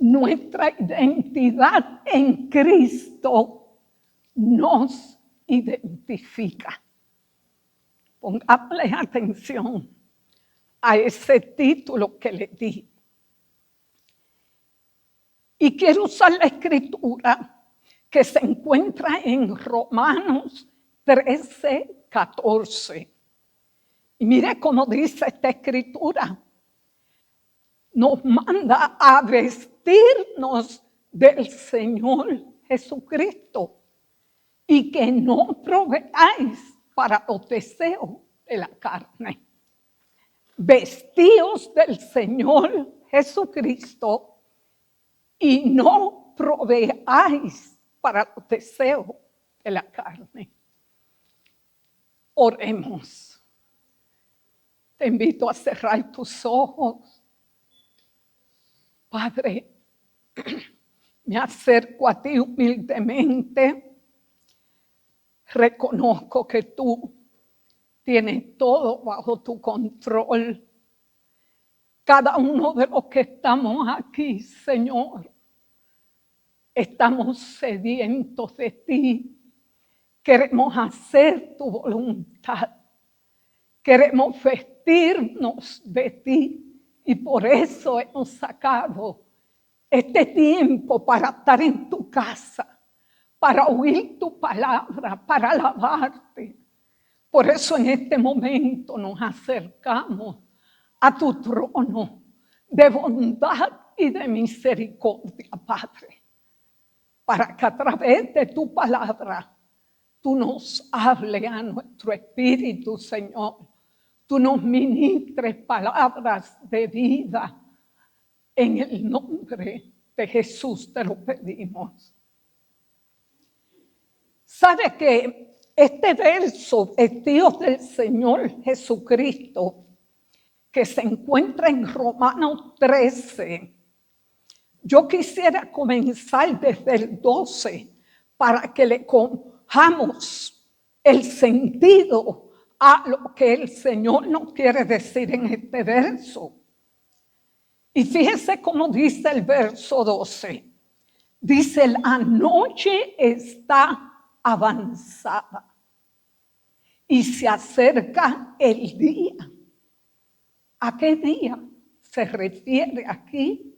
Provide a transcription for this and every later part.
Nuestra identidad en Cristo nos identifica. Pongámosle atención a ese título que le di. Y quiero usar la escritura que se encuentra en Romanos 13:14. Y mire cómo dice esta escritura. Nos manda a vestirnos del Señor Jesucristo y que no proveáis para los deseos de la carne. Vestíos del Señor Jesucristo y no proveáis para los deseos de la carne. Oremos. Te invito a cerrar tus ojos. Padre, me acerco a ti humildemente. Reconozco que tú tienes todo bajo tu control. Cada uno de los que estamos aquí, Señor, estamos sedientos de ti. Queremos hacer tu voluntad. Queremos vestirnos de ti. Y por eso hemos sacado este tiempo para estar en tu casa, para oír tu palabra, para alabarte. Por eso en este momento nos acercamos a tu trono de bondad y de misericordia, Padre, para que a través de tu palabra tú nos hables a nuestro espíritu, Señor. Tú nos ministres palabras de vida. En el nombre de Jesús te lo pedimos. ¿Sabe que este verso, vestidos del Señor Jesucristo, que se encuentra en Romanos 13, yo quisiera comenzar desde el 12 para que le cojamos el sentido a lo que el Señor nos quiere decir en este verso. Y fíjese cómo dice el verso 12. Dice, la noche está avanzada y se acerca el día. ¿A qué día se refiere aquí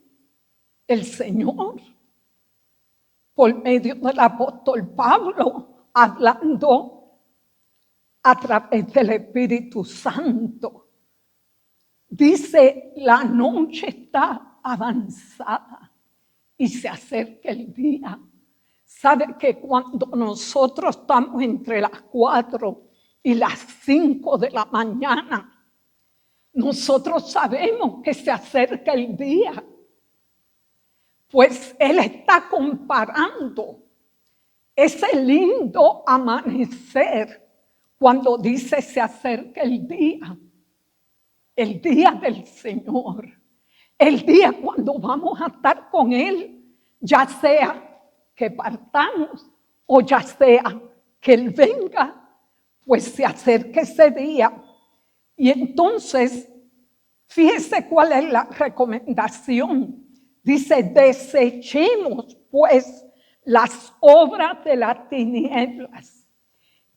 el Señor? Por medio del apóstol Pablo, hablando a través del Espíritu Santo. Dice, la noche está avanzada y se acerca el día. ¿Sabe que cuando nosotros estamos entre las 4 y las 5 de la mañana, nosotros sabemos que se acerca el día? Pues Él está comparando ese lindo amanecer cuando dice se acerca el día del Señor, el día cuando vamos a estar con Él, ya sea que partamos o ya sea que Él venga, pues se acerca ese día. Y entonces, fíjese cuál es la recomendación. Dice, desechemos pues las obras de las tinieblas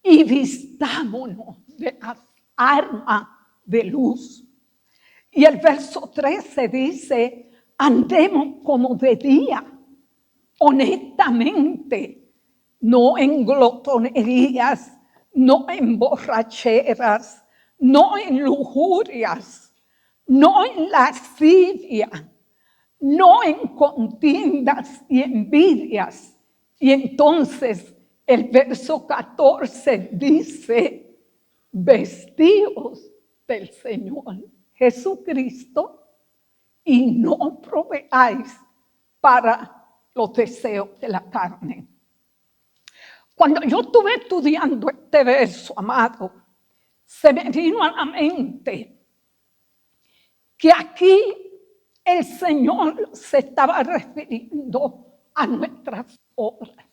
y vistámonos de las armas de luz. Y el verso 13 dice, andemos como de día, honestamente, no en glotonerías, no en borracheras, no en lujurias, no en lascivia, no en contiendas y envidias. Y entonces el verso 14 dice, vestíos del Señor Jesucristo y no proveáis para los deseos de la carne. Cuando yo estuve estudiando este verso, amado, se me vino a la mente que aquí el Señor se estaba refiriendo a nuestras obras.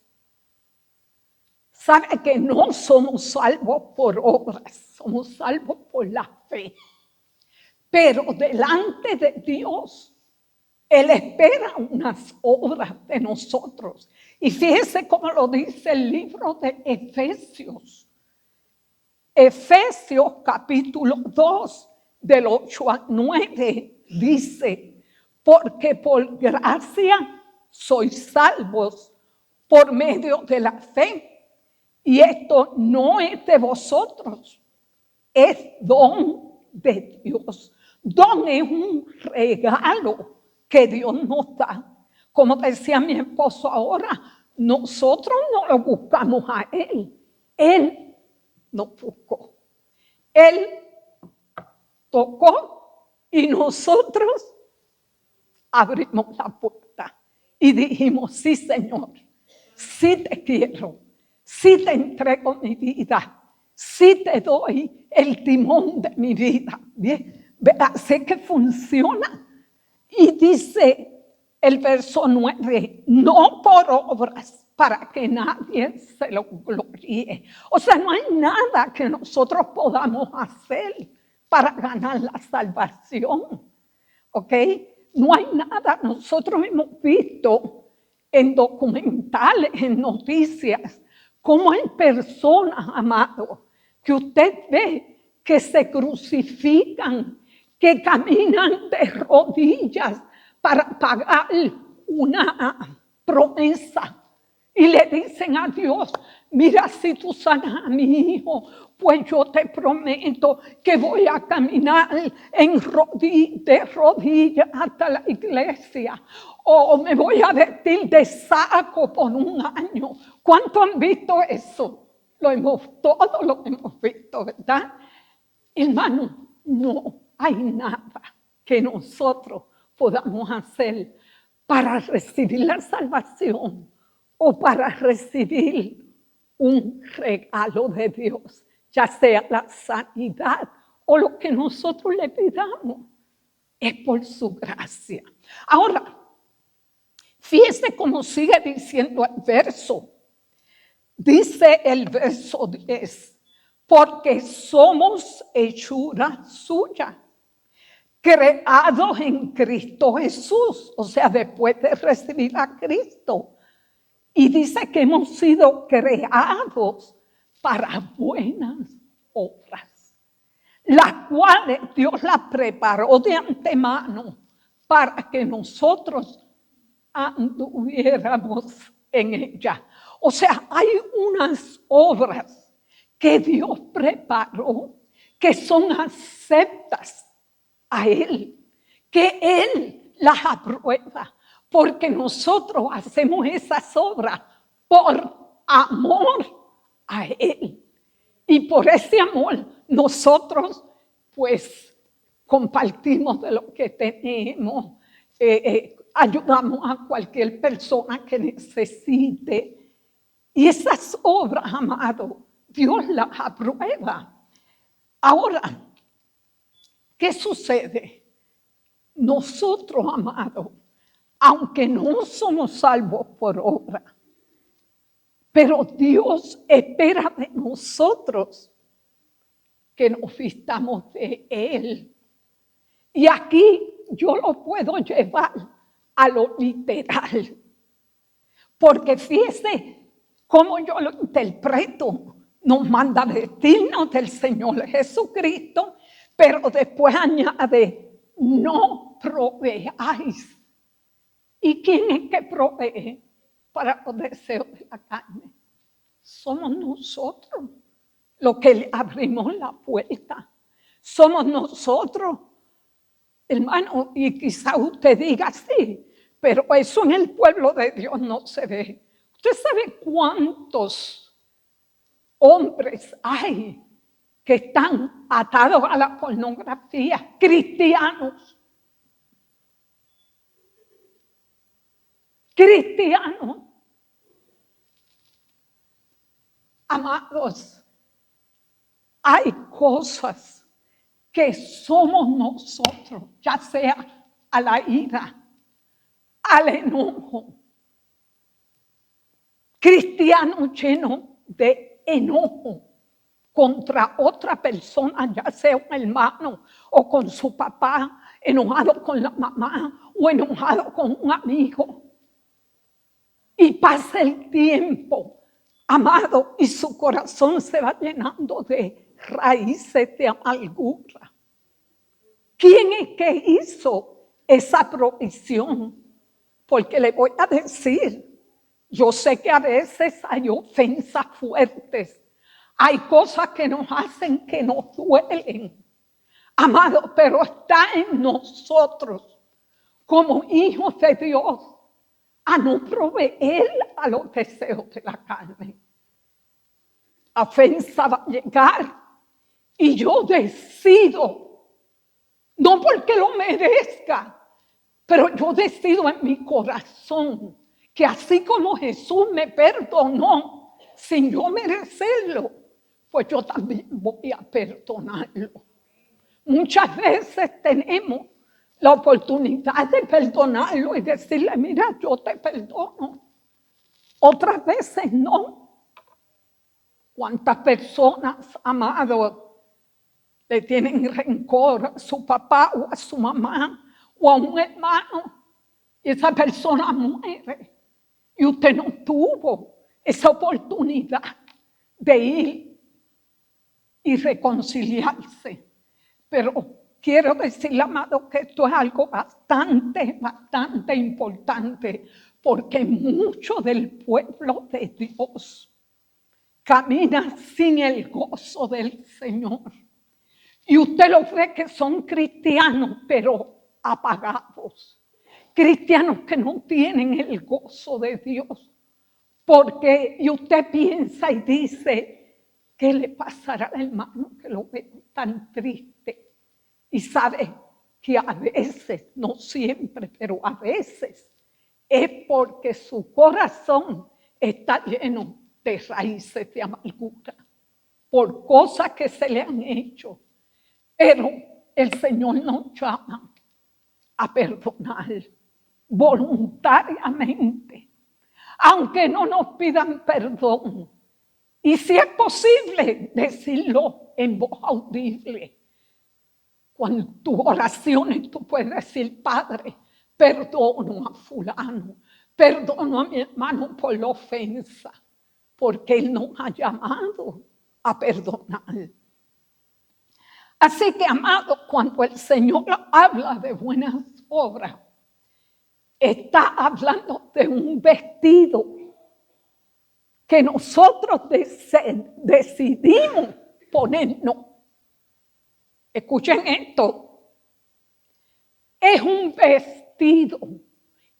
Sabe que no somos salvos por obras, somos salvos por la fe. Pero delante de Dios Él espera unas obras de nosotros. Y fíjese cómo lo dice el libro de Efesios. Efesios capítulo 2, del 8 al 9, dice: porque por gracia sois salvos por medio de la fe. Y esto no es de vosotros, es don de Dios. Don es un regalo que Dios nos da. Como decía mi esposo ahora, nosotros no lo buscamos a Él. Él nos buscó. Él tocó y nosotros abrimos la puerta y dijimos: sí, Señor, sí te quiero, sí te entrego mi vida, sí te doy el timón de mi vida. Bien, sé que funciona. Y dice el verso 9, no por obras para que nadie se lo gloríe. O sea, no hay nada que nosotros podamos hacer para ganar la salvación. ¿Ok? No hay nada. Nosotros hemos visto en documentales, en noticias, cómo hay personas, amados, que usted ve que se crucifican, que caminan de rodillas para pagar una promesa. Y le dicen a Dios: mira, si tú sanas a mi hijo, pues yo te prometo que voy a caminar de rodillas hasta la iglesia. O me voy a vestir de saco por un año. ¿Cuánto han visto eso? Todos lo hemos visto, ¿verdad? Hermano, no hay nada que nosotros podamos hacer para recibir la salvación o para recibir un regalo de Dios, ya sea la sanidad o lo que nosotros le pidamos. Es por su gracia. Ahora, fíjese cómo sigue diciendo el verso. Dice el verso 10, porque somos hechura suya, creados en Cristo Jesús, o sea, después de recibir a Cristo. Y dice que hemos sido creados para buenas obras, las cuales Dios las preparó de antemano para que nosotros anduviéramos en ella. O sea, hay unas obras que Dios preparó que son aceptas a Él, que Él las aprueba, porque nosotros hacemos esas obras por amor a Él. Y por ese amor nosotros pues compartimos de lo que tenemos, ayudamos a cualquier persona que necesite. Y esas obras, amado, Dios las aprueba. Ahora, ¿qué sucede? Nosotros, amado, aunque no somos salvos por obra, pero Dios espera de nosotros que nos vistamos de Él. Y aquí yo lo puedo llevar a lo literal, porque fíjese cómo yo lo interpreto. Nos manda vestirnos del Señor Jesucristo, pero después añade: no proveáis. ¿Y quién es que provee para los deseos de la carne? Somos nosotros los que le abrimos la puerta. Somos nosotros, hermano, y quizá usted diga: sí, pero eso en el pueblo de Dios no se ve. ¿Usted sabe cuántos hombres hay que están atados a la pornografía, cristianos? Cristianos. Amados, hay cosas que somos nosotros, ya sea a la ira, al enojo. Cristianos llenos de enojo contra otra persona, ya sea un hermano o con su papá, enojado con la mamá o enojado con un amigo. Y pasa el tiempo, amado, y su corazón se va llenando de raíces de amargura. ¿Quién es que hizo esa provisión? Porque le voy a decir, yo sé que a veces hay ofensas fuertes, hay cosas que nos hacen que nos duelen, amado, pero está en nosotros como hijos de Dios a no proveer a los deseos de la carne. La ofensa va a llegar y yo decido, no porque lo merezca, pero yo decido en mi corazón que así como Jesús me perdonó sin yo merecerlo, pues yo también voy a perdonarlo. Muchas veces tenemos la oportunidad de perdonarlo y decirle, mira, yo te perdono. Otras veces no. ¿Cuántas personas, amados, le tienen rencor a su papá o a su mamá o a un hermano? Y esa persona muere. Y usted no tuvo esa oportunidad de ir y reconciliarse. Pero quiero decirle, amado, que esto es algo bastante importante, porque mucho del pueblo de Dios camina sin el gozo del Señor. Y usted lo ve que son cristianos, pero apagados. Cristianos que no tienen el gozo de Dios. Porque y usted piensa y dice, ¿qué le pasará al hermano que lo ve tan triste? Y sabe que a veces, no siempre, pero a veces, es porque su corazón está lleno de raíces de amargura por cosas que se le han hecho. Pero el Señor nos llama a perdonar voluntariamente, aunque no nos pidan perdón. Y si es posible, decirlo en voz audible. Cuando tus oraciones tú puedes decir, Padre, perdono a fulano, perdono a mi hermano por la ofensa, porque Él nos ha llamado a perdonar. Así que, amado, cuando el Señor habla de buenas obras, está hablando de un vestido que nosotros decidimos ponernos. Escuchen esto. Es un vestido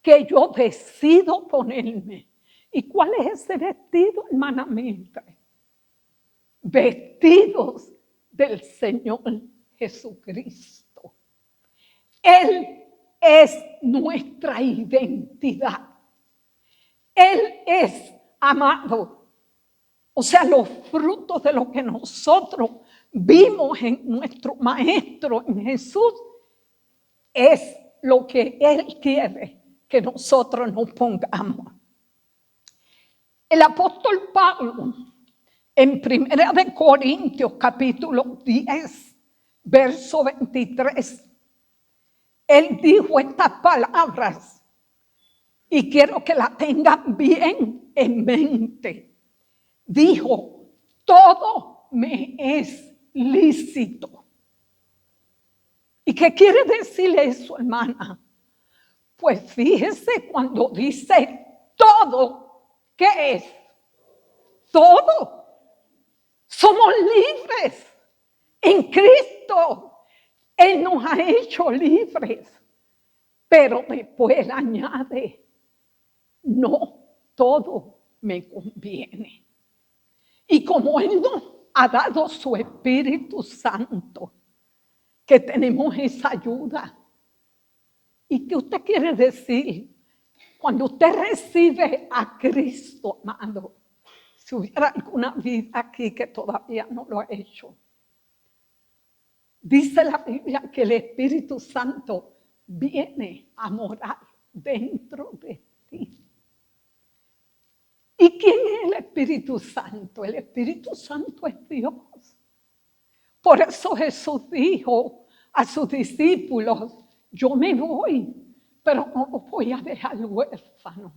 que yo decido ponerme. ¿Y cuál es ese vestido, hermana Mildred? Vestidos del Señor Jesucristo. Él es nuestra identidad. Él es, amado, o sea, los frutos de lo que nosotros vimos en nuestro Maestro, en Jesús, es lo que Él quiere que nosotros nos pongamos. El apóstol Pablo, en 1 Corintios capítulo 10, verso 23, él dijo estas palabras y quiero que las tengan bien en mente. Dijo, todo me es lícito. ¿Y qué quiere decir eso, hermana? Pues fíjese cuando dice todo, ¿qué es? Todo. Somos libres en Cristo. Él nos ha hecho libres. Pero después añade, no todo me conviene. Y como Él nos ha dado su Espíritu Santo, que tenemos esa ayuda. ¿Y qué usted quiere decir? Cuando usted recibe a Cristo, amado, si hubiera alguna vida aquí que todavía no lo ha hecho, dice la Biblia que el Espíritu Santo viene a morar dentro de ti. ¿Y quién es el Espíritu Santo? El Espíritu Santo es Dios. Por eso Jesús dijo a sus discípulos yo me voy, pero no lo voy a dejar huérfano.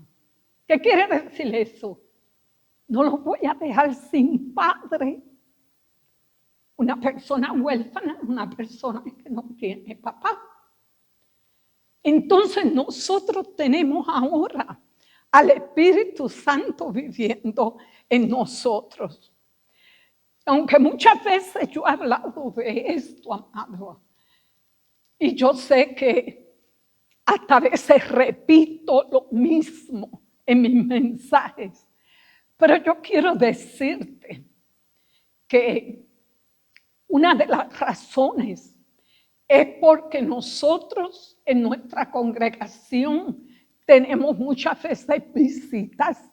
¿Qué quiere decir eso? No lo voy a dejar sin padre. Una persona huérfana es una persona que no tiene papá. Entonces nosotros tenemos ahora al Espíritu Santo viviendo en nosotros. Aunque muchas veces yo he hablado de esto, amado, y yo sé que hasta a veces repito lo mismo en mis mensajes, pero yo quiero decirte que una de las razones es porque nosotros en nuestra congregación tenemos muchas veces visitas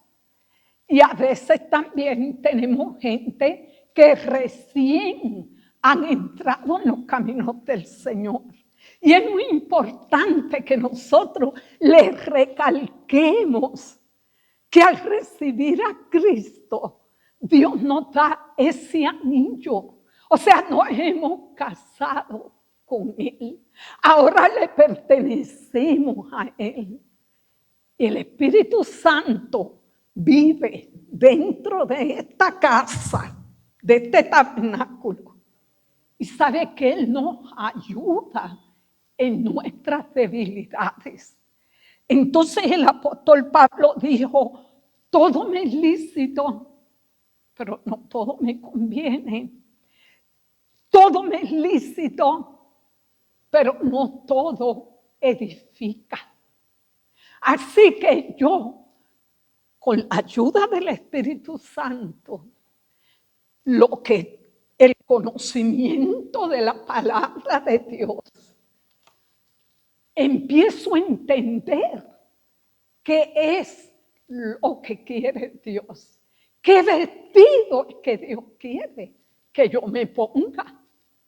y a veces también tenemos gente que recién han entrado en los caminos del Señor. Y es muy importante que nosotros les recalquemos que al recibir a Cristo, Dios nos da ese anillo. O sea, nos hemos casado con Él. Ahora le pertenecemos a Él. Y el Espíritu Santo vive dentro de esta casa, de este tabernáculo. Y sabe que Él nos ayuda en nuestras debilidades. Entonces el apóstol Pablo dijo, todo me es lícito, pero no todo me conviene. Todo me es lícito, pero no todo edifica. Así que yo, con la ayuda del Espíritu Santo, el conocimiento de la palabra de Dios, empiezo a entender qué es lo que quiere Dios, qué vestido es que Dios quiere que yo me ponga.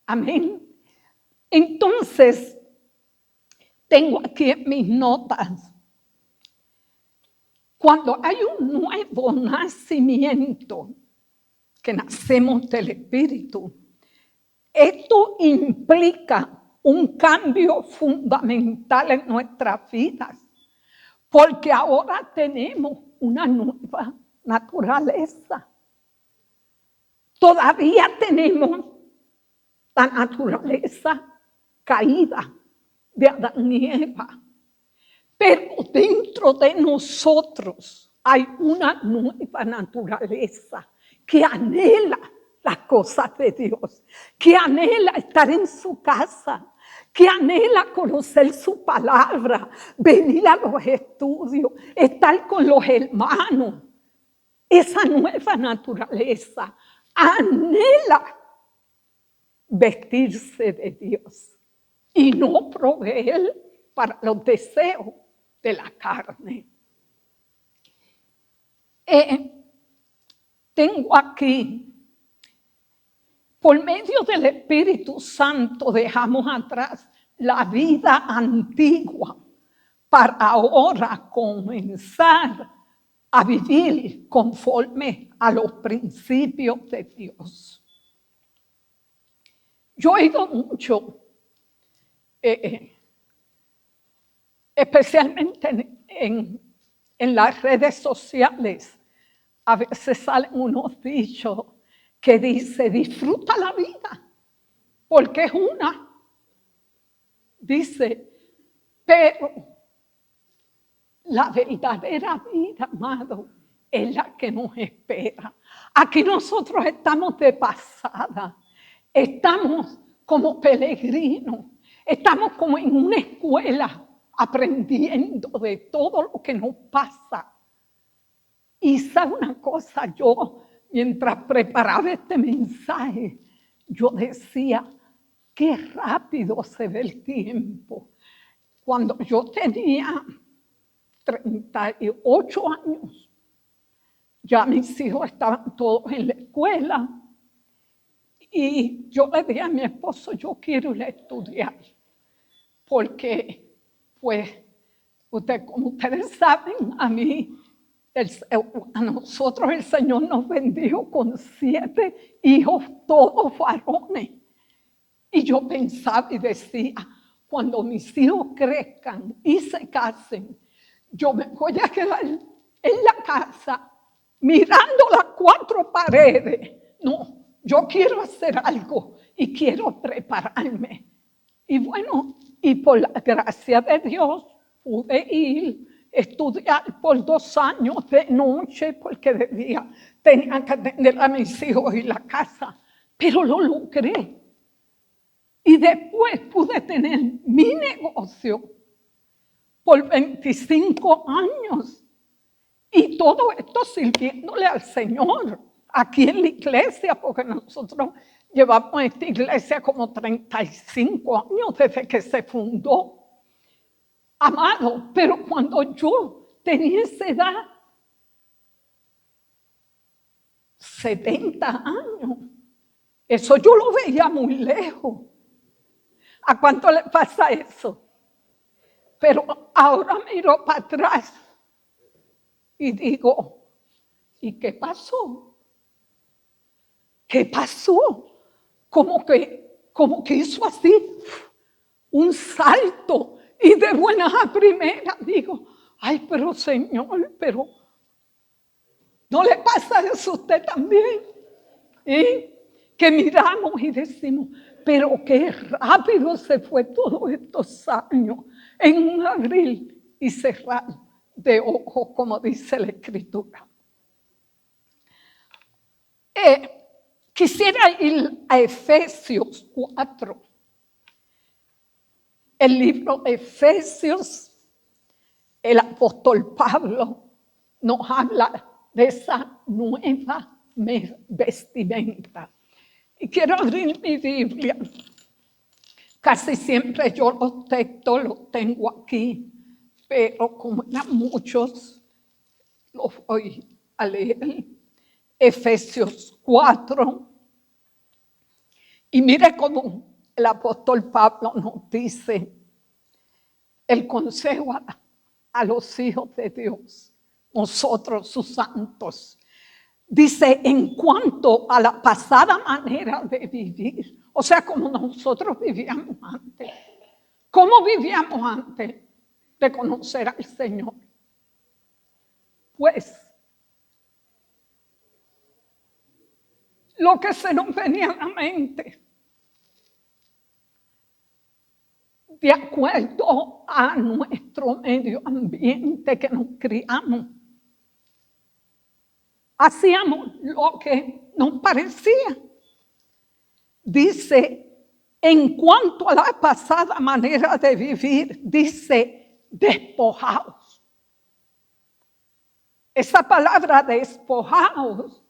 Amén. Entonces, tengo aquí en mis notas, cuando hay un nuevo nacimiento, que nacemos del Espíritu, esto implica un cambio fundamental en nuestras vidas, porque ahora tenemos una nueva naturaleza. Todavía tenemos la naturaleza caída de Adán y Eva, pero dentro de nosotros hay una nueva naturaleza que anhela las cosas de Dios, que anhela estar en su casa, que anhela conocer su palabra, venir a los estudios, estar con los hermanos. Esa nueva naturaleza anhela vestirse de Dios y no proveer para los deseos de la carne. Tengo aquí, por medio del Espíritu Santo dejamos atrás la vida antigua para ahora comenzar a vivir conforme a los principios de Dios. Yo he oído mucho, especialmente en las redes sociales, a veces salen unos dichos que dice, disfruta la vida, porque es una. Dice, pero la verdadera vida, amado, es la que nos espera. Aquí nosotros estamos de pasada, estamos como peregrinos, estamos como en una escuela aprendiendo de todo lo que nos pasa. Y sabe una cosa, yo mientras preparaba este mensaje, yo decía, qué rápido se ve el tiempo. Cuando yo tenía 38 años, ya mis hijos estaban todos en la escuela y yo le dije a mi esposo, yo quiero ir a estudiar, porque pues, como ustedes saben, a nosotros el Señor nos bendijo con 7 hijos, todos varones. Y yo pensaba y decía, cuando mis hijos crezcan y se casen, yo me voy a quedar en la casa mirando las cuatro paredes. No, yo quiero hacer algo y quiero prepararme. Y bueno, y por la gracia de Dios pude ir a estudiar por 2 años de noche, porque de día tenía que atender a mis hijos y la casa, pero lo logré. Y después pude tener mi negocio por 25 años. Y todo esto sirviéndole al Señor aquí en la iglesia, porque nosotros llevamos esta iglesia como 35 años desde que se fundó. Amado, pero cuando yo tenía esa edad, 70 años, eso yo lo veía muy lejos. ¿A cuánto le pasa eso? Pero ahora miro para atrás y digo, ¿y qué pasó? ¿Qué pasó? Como que hizo así un salto y de buenas a primeras digo, ay, pero Señor, pero ¿no le pasa eso a usted también? Que miramos y decimos, pero qué rápido se fue todos estos años en un abrir y cerrar de ojos, como dice la Escritura. Quisiera ir a Efesios 4. El libro de Efesios, el apóstol Pablo nos habla de esa nueva vestimenta. Y quiero abrir mi Biblia. Casi siempre yo los textos los tengo aquí, pero como eran muchos, los voy a leer. Efesios 4. Y mire cómo el apóstol Pablo nos dice el consejo a los hijos de Dios, nosotros sus santos. Dice, en cuanto a la pasada manera de vivir, o sea, como nosotros vivíamos antes. ¿Cómo vivíamos antes de conocer al Señor? Pues, lo que se nos venía a la mente, de acuerdo a nuestro medio ambiente que nos criamos. Hacíamos lo que nos parecía. Dice, en cuanto a la pasada manera de vivir, dice, despojaos. Esa palabra despojaos,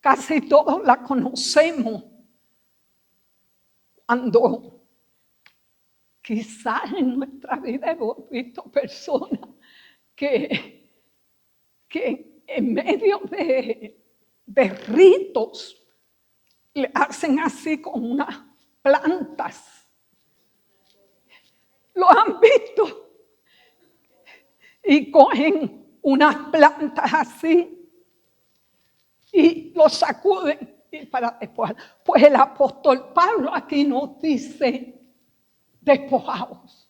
casi todos la conocemos cuando quizás en nuestra vida hemos visto personas que en medio de ritos le hacen así con unas plantas. ¿Lo han visto? Y cogen unas plantas así y lo sacuden y para despojar. Pues el apóstol Pablo aquí nos dice, despojaos.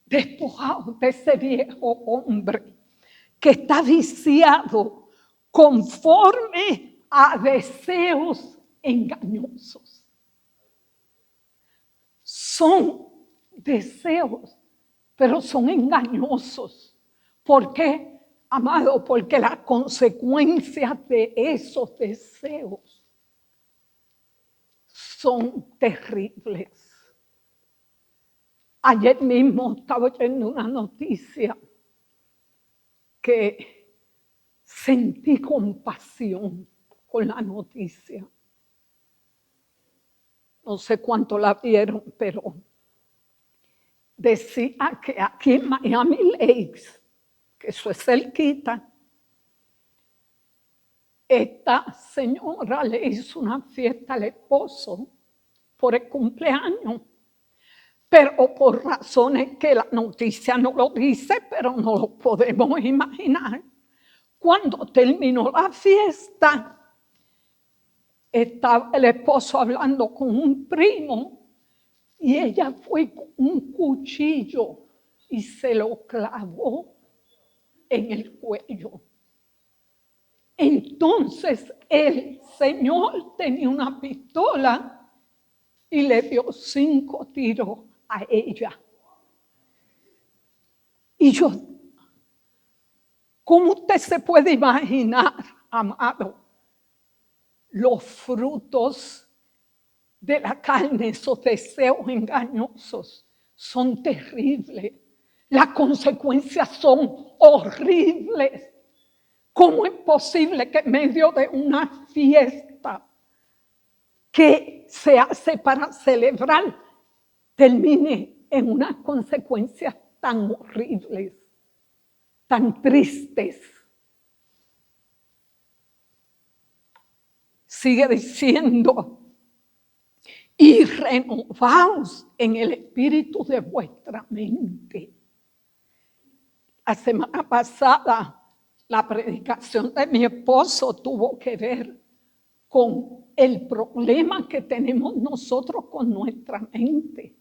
Despojaos de ese viejo hombre que está viciado conforme a deseos engañosos. Son deseos, pero son engañosos. ¿Por qué, amado? Porque las consecuencias de esos deseos son terribles. Ayer mismo estaba oyendo una noticia que sentí compasión con la noticia. No sé cuánto la vieron, pero decía que aquí en Miami Lakes, que eso es cerquita, esta señora le hizo una fiesta al esposo por el cumpleaños. Pero por razones que la noticia no lo dice, pero no lo podemos imaginar. Cuando terminó la fiesta, estaba el esposo hablando con un primo y ella fue con un cuchillo y se lo clavó en el cuello. Entonces el Señor tenía una pistola y le dio 5 tiros a ella. Y yo, ¿cómo usted se puede imaginar, amado, los frutos de la carne, esos deseos engañosos son terribles? Las consecuencias son horribles. ¿Cómo es posible que en medio de una fiesta que se hace para celebrar termine en unas consecuencias tan horribles, tan tristes? Sigue diciendo, y renovaos en el espíritu de vuestra mente. La semana pasada, la predicación de mi esposo tuvo que ver con el problema que tenemos nosotros con nuestra mente.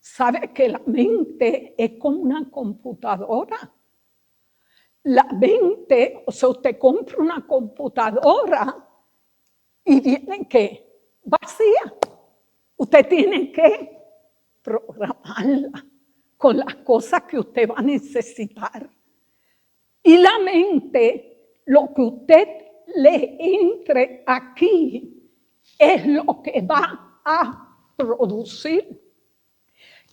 ¿Sabe que la mente es como una computadora? La mente, o sea, usted compra una computadora y viene que vacía. Usted tiene que programarla con las cosas que usted va a necesitar. Y la mente, lo que usted le entre aquí, es lo que va a producir.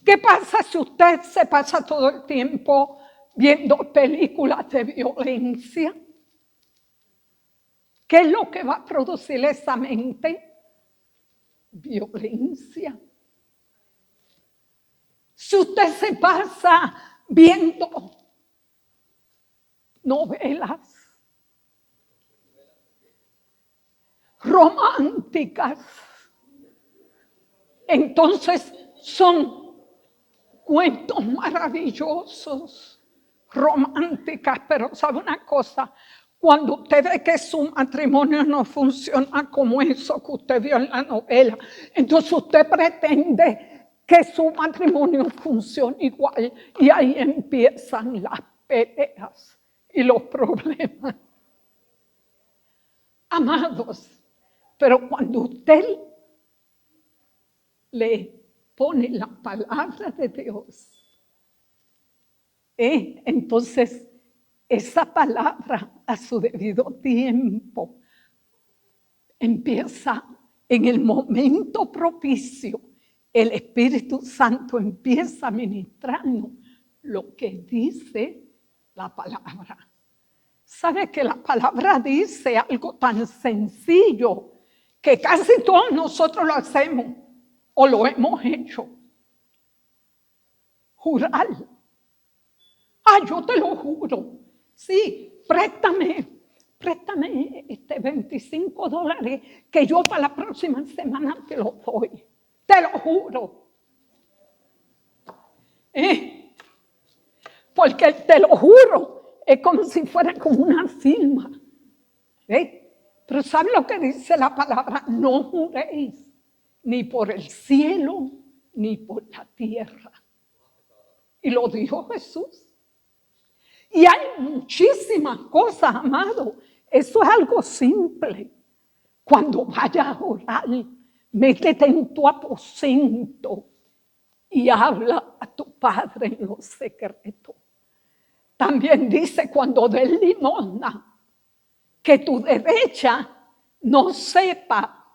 ¿Qué pasa si usted se pasa todo el tiempo viendo películas de violencia? ¿Qué es lo que va a producir esa mente? Violencia. Si usted se pasa viendo novelas románticas, entonces son cuentos maravillosos, románticas, pero ¿sabe una cosa? Cuando usted ve que su matrimonio no funciona como eso que usted vio en la novela, entonces usted pretende que su matrimonio funcione igual, y ahí empiezan las peleas y los problemas. Amados, pero cuando usted le pone la palabra de Dios, entonces esa palabra a su debido tiempo empieza en el momento propicio. El Espíritu Santo empieza a ministrarnos lo que dice la palabra. ¿Sabe que la palabra dice algo tan sencillo que casi todos nosotros lo hacemos o lo hemos hecho? Jurar. Yo te lo juro. Sí, préstame $25 que yo para la próxima semana te lo doy. Te lo juro. Porque el te lo juro es como si fuera como una firma. Pero ¿sabe lo que dice la palabra? No juréis ni por el cielo ni por la tierra. Y lo dijo Jesús. Y hay muchísimas cosas, amado. Eso es algo simple. Cuando vayas a orar, métete en tu aposento y habla a tu Padre en lo secreto. También dice, cuando des limosna, que tu derecha no sepa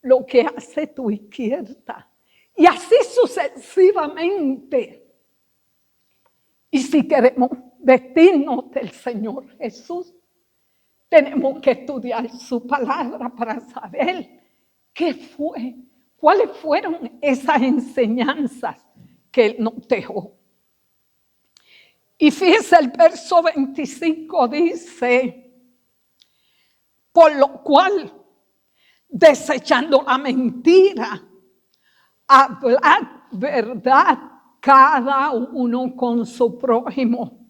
lo que hace tu izquierda. Y así sucesivamente. Y si queremos vestirnos del Señor Jesús, tenemos que estudiar su palabra para saber qué fue, cuáles fueron esas enseñanzas que Él nos dejó. Y fíjese, el verso 25 dice, por lo cual, desechando la mentira, hablad verdad cada uno con su prójimo,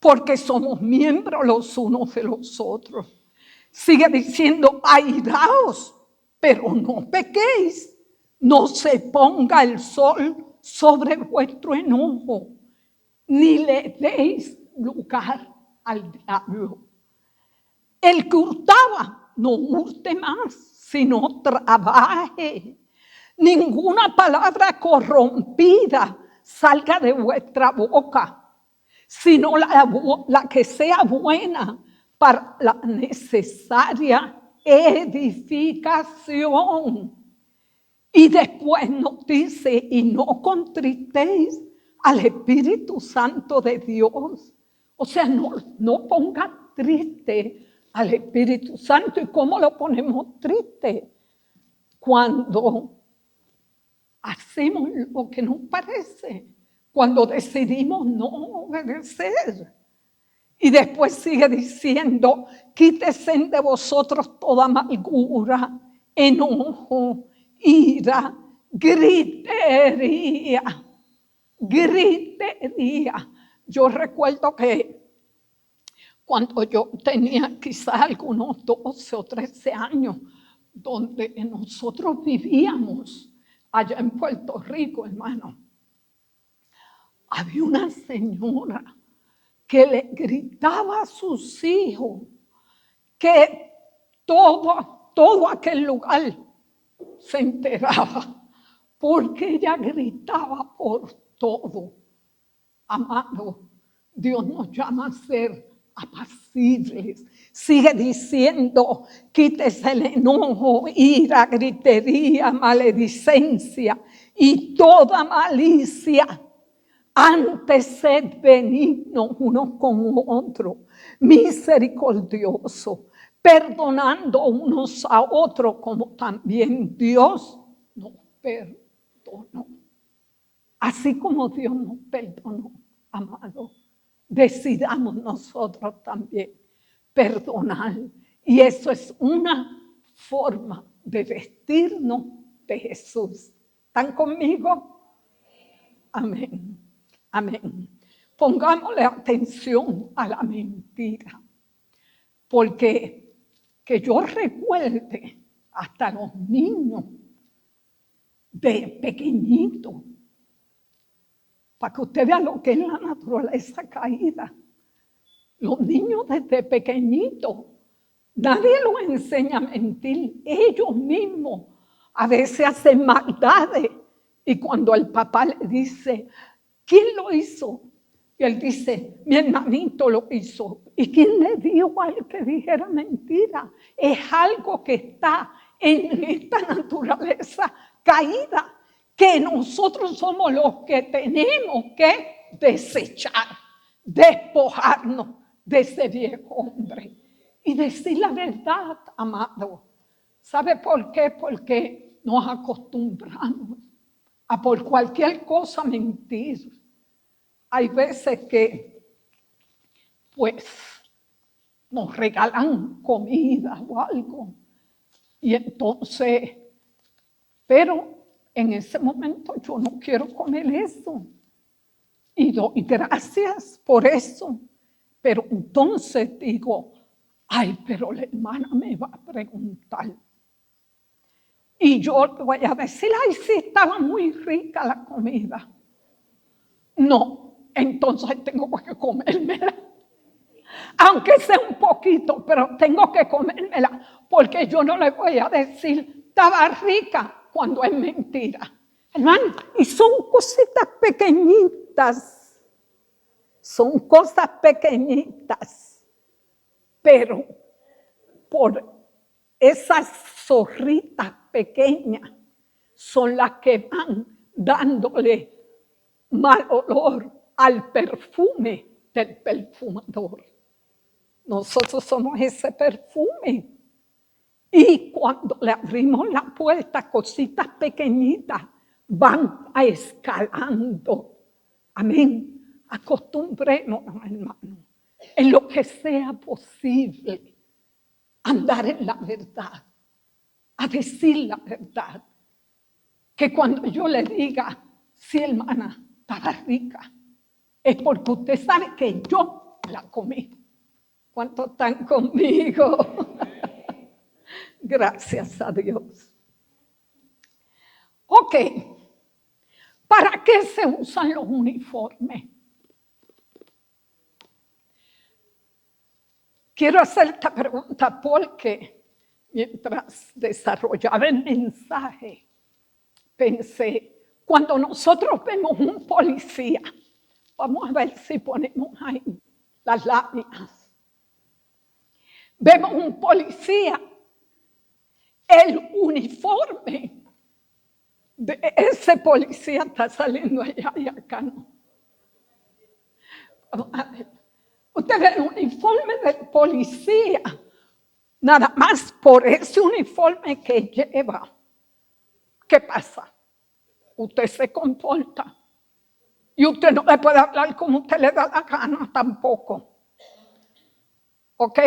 porque somos miembros los unos de los otros. Sigue diciendo, airaos, pero no pequéis, No se ponga el sol sobre vuestro enojo, ni le deis lugar al diablo. El que hurtaba, no hurte más, sino trabaje. Ninguna palabra corrompida salga de vuestra boca, sino la que sea buena para la necesaria edificación. Y después nos dice, y no contristéis al Espíritu Santo de Dios. O sea, no ponga triste al Espíritu Santo. ¿Y cómo lo ponemos triste? Cuando hacemos lo que nos parece, cuando decidimos no obedecer. Y después sigue diciendo, quítese de vosotros toda amargura, enojo, ira, gritería. Yo recuerdo que cuando yo tenía quizás algunos 12 o 13 años, donde nosotros vivíamos allá en Puerto Rico, hermano, había una señora que le gritaba a sus hijos que todo aquel lugar se enteraba, porque ella gritaba por todo. Amado, Dios nos llama a ser apacibles. Sigue diciendo, quítese el enojo, ira, gritería, maledicencia y toda malicia. Antes sed benignos unos con otros, misericordioso, perdonando unos a otros como también Dios nos perdonó. Así como Dios nos perdonó, amado, decidamos nosotros también perdonar. Y eso es una forma de vestirnos de Jesús. ¿Están conmigo? Amén. Amén. Pongámosle atención a la mentira. Porque que yo recuerde hasta los niños de pequeñitos, para que usted vea lo que es la naturaleza caída. Los niños desde pequeñitos, nadie los enseña a mentir. Ellos mismos a veces hacen maldades. Y cuando el papá le dice, ¿quién lo hizo? Y él dice, mi hermanito lo hizo. ¿Y quién le dijo a él que dijera mentira? Es algo que está en esta naturaleza caída, que nosotros somos los que tenemos que desechar, despojarnos de ese viejo hombre y decir la verdad, amado. ¿Sabe por qué? Porque nos acostumbramos a por cualquier cosa mentir. Hay veces que, pues, nos regalan comida o algo. Y entonces, pero en ese momento yo no quiero comer eso. Y doy gracias por eso. Pero entonces digo, ay, pero la hermana me va a preguntar. Y yo le voy a decir, ay, sí, estaba muy rica la comida. No, entonces tengo que comérmela. Aunque sea un poquito, pero tengo que comérmela. Porque yo no le voy a decir, estaba rica, cuando es mentira. Hermano, y son cositas pequeñitas. Son cosas pequeñitas. Pero por esas zorritas pequeñas son las que van dándole mal olor al perfume del perfumador. Nosotros somos ese perfume. Y cuando le abrimos la puerta, cositas pequeñitas van a escalando. Amén. Acostumbrémonos, hermano, en lo que sea posible, andar en la verdad, a decir la verdad. Que cuando yo le diga, sí, hermana, estaba rica, es porque usted sabe que yo la comí. ¿Cuántos están conmigo? Gracias a Dios. Ok, ¿para qué se usan los uniformes? Quiero hacer esta pregunta porque mientras desarrollaba el mensaje, pensé, cuando nosotros vemos un policía, vamos a ver si ponemos ahí las láminas. Vemos un policía, el uniforme de ese policía está saliendo allá y acá no. Vamos a ver. Usted ve el uniforme del policía, nada más por ese uniforme que lleva. ¿Qué pasa? Usted se comporta. Y usted no le puede hablar como usted le da la gana tampoco. ¿Ok?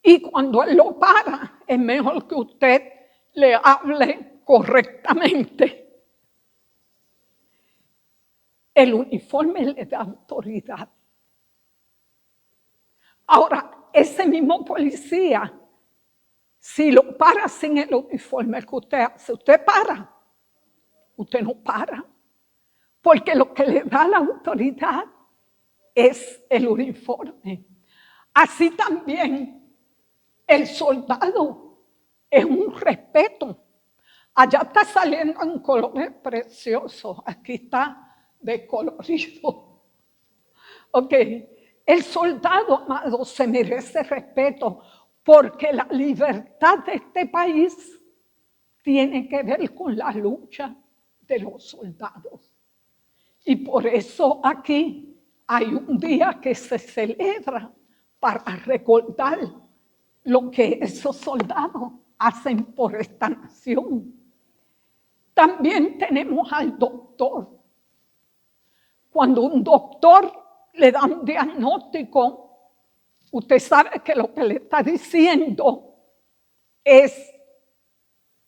Y cuando él lo para, es mejor que usted le hable correctamente. El uniforme le da autoridad. Ahora, ese mismo policía, si lo para sin el uniforme que usted hace, usted para. Usted no para. Porque lo que le da la autoridad es el uniforme. Así también el soldado es un respeto. Allá está saliendo en colores preciosos, aquí está descolorido. Ok, el soldado, amado, se merece respeto porque la libertad de este país tiene que ver con la lucha de los soldados. Y por eso aquí hay un día que se celebra para recordar lo que esos soldados hacen por esta nación. También tenemos al doctor. Cuando un doctor le da un diagnóstico, usted sabe que lo que le está diciendo es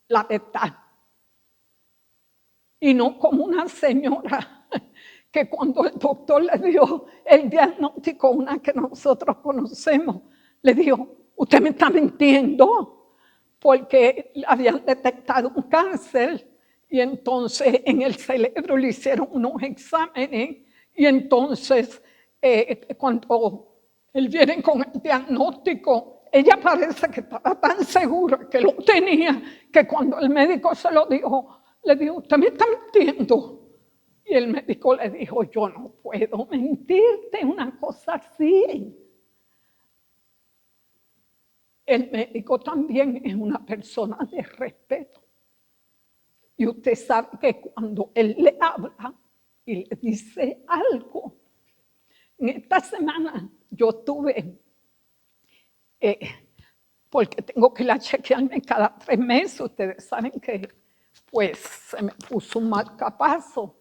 la verdad. Y no como una señora que cuando el doctor le dio el diagnóstico, una que nosotros conocemos, le dijo, usted me está mintiendo, porque habían detectado un cáncer y entonces en el cerebro le hicieron unos exámenes y entonces cuando él viene con el diagnóstico, ella parece que estaba tan segura que lo tenía, que cuando el médico se lo dijo, le dijo, usted me está mintiendo. Y el médico le dijo, yo no puedo mentirte una cosa así. El médico también es una persona de respeto. Y usted sabe que cuando él le habla y le dice algo, en esta semana yo tuve, porque tengo que ir a chequearme cada 3 meses, ustedes saben que pues se me puso un marcapaso.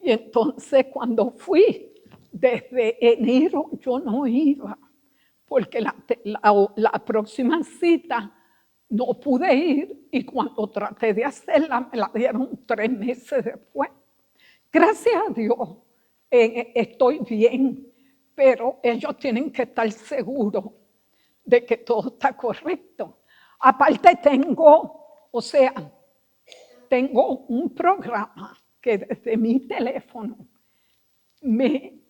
Y entonces cuando fui, desde enero yo no iba, porque la próxima cita no pude ir y cuando traté de hacerla me la dieron 3 meses después. Gracias a Dios estoy bien, pero ellos tienen que estar seguros de que todo está correcto. Aparte tengo un programa que desde mi teléfono me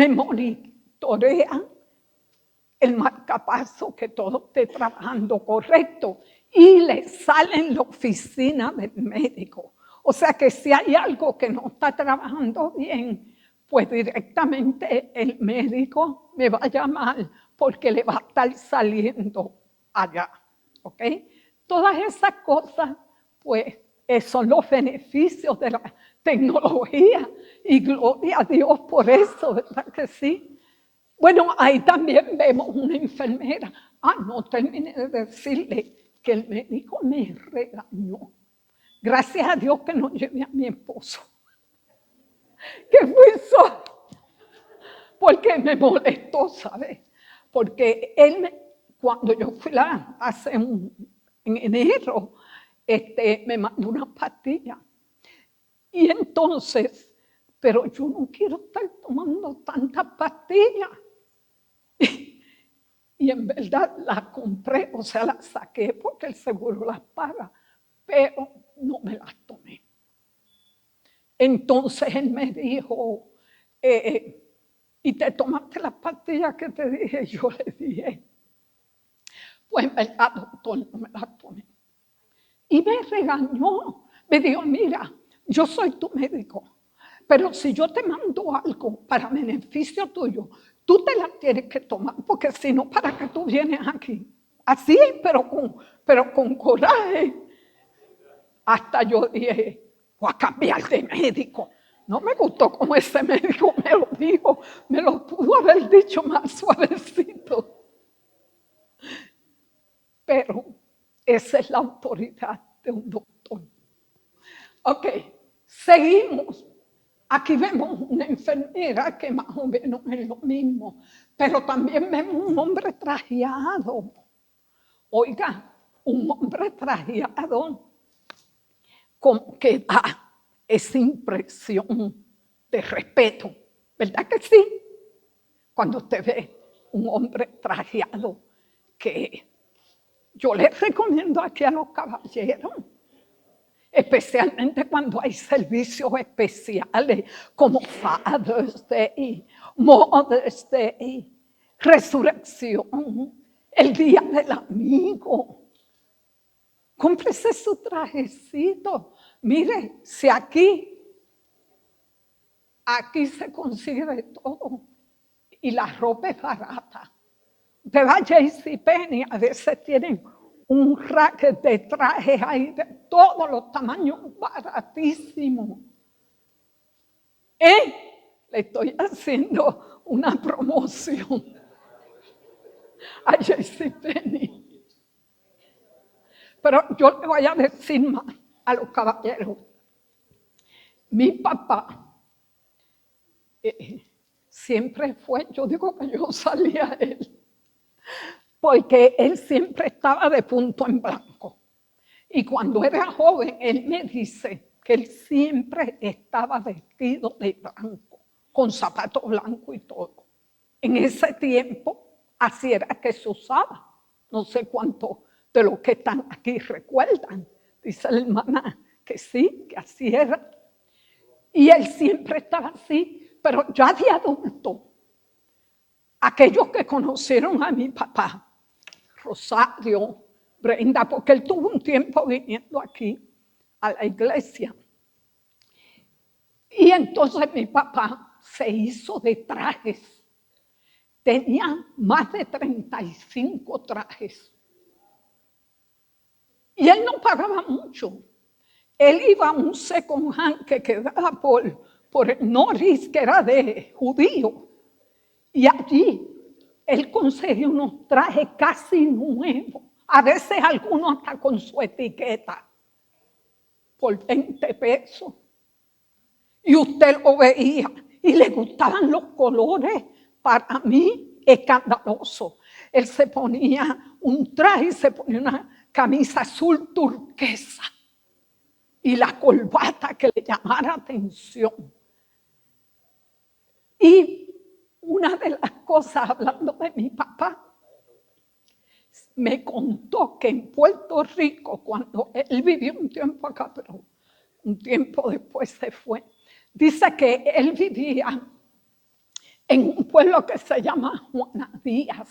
monitorea el marcapaso, que todo esté trabajando correcto, y le sale en la oficina del médico. O sea que si hay algo que no está trabajando bien, pues directamente el médico me va a llamar porque le va a estar saliendo allá. ¿Ok? Todas esas cosas, pues, son los beneficios de la tecnología y gloria a Dios por eso, ¿verdad que sí? Bueno, ahí también vemos una enfermera. No terminé de decirle que el médico me regañó. Gracias a Dios que no llevé a mi esposo, que fui sola, porque me molestó, ¿sabes? Porque cuando yo fui en enero, me mandó una pastilla. Y entonces, pero yo no quiero estar tomando tantas pastillas. Y en verdad las compré, o sea, las saqué porque el seguro las paga. pero no me las tomé. Entonces él me dijo, ¿y te tomaste las pastillas que te dije? Yo le dije, pues verdad, doctor, no me las tomé. Y me regañó, me dijo, mira, yo soy tu médico, pero si yo te mando algo para beneficio tuyo, tú te las tienes que tomar, porque si no, ¿para qué tú vienes aquí? Así, pero con coraje. Hasta yo dije, voy a cambiar de médico. No me gustó como ese médico me lo dijo, me lo pudo haber dicho más suavecito. Pero esa es la autoridad de un doctor. Ok, seguimos. Aquí vemos una enfermera que más o menos es lo mismo, pero también vemos un hombre trajeado. Oiga, un hombre trajeado como que da esa impresión de respeto, ¿verdad que sí? Cuando usted ve un hombre trajeado, que yo les recomiendo aquí a los caballeros, especialmente cuando hay servicios especiales como Father's Day, Mother's Day, Resurrección, el Día del Amigo. Cómprese su trajecito. Mire, si aquí se consigue de todo y la ropa es barata. Usted va a JCPenney, a veces tienen un rack de trajes ahí de todos los tamaños, baratísimo. Le estoy haciendo una promoción a JCPenney. Pero yo le voy a decir más a los caballeros. Mi papá siempre fue, yo digo que yo salía a él, porque él siempre estaba de punto en blanco. Y cuando era joven, él me dice que él siempre estaba vestido de blanco, con zapatos blancos y todo. En ese tiempo, así era que se usaba. No sé cuántos de los que están aquí recuerdan. Dice la hermana que sí, que así era. Y él siempre estaba así, pero ya de adulto. Aquellos que conocieron a mi papá, Rosario, Brenda, porque él tuvo un tiempo viniendo aquí a la iglesia. Y entonces mi papá se hizo de trajes. Tenía más de 35 trajes. Y él no pagaba mucho. Él iba a un second hand que quedaba por el Norris, que era de judío. Y allí él conseguía unos trajes casi nuevos. A veces algunos hasta con su etiqueta. Por 20 pesos. Y usted lo veía. Y le gustaban los colores. Para mí, escandaloso. Él se ponía un traje y se ponía una camisa azul turquesa. Y la corbata que le llamara atención. Y una de las cosas, hablando de mi papá, me contó que en Puerto Rico, cuando él vivió un tiempo acá, pero un tiempo después se fue, dice que él vivía en un pueblo que se llama Juana Díaz.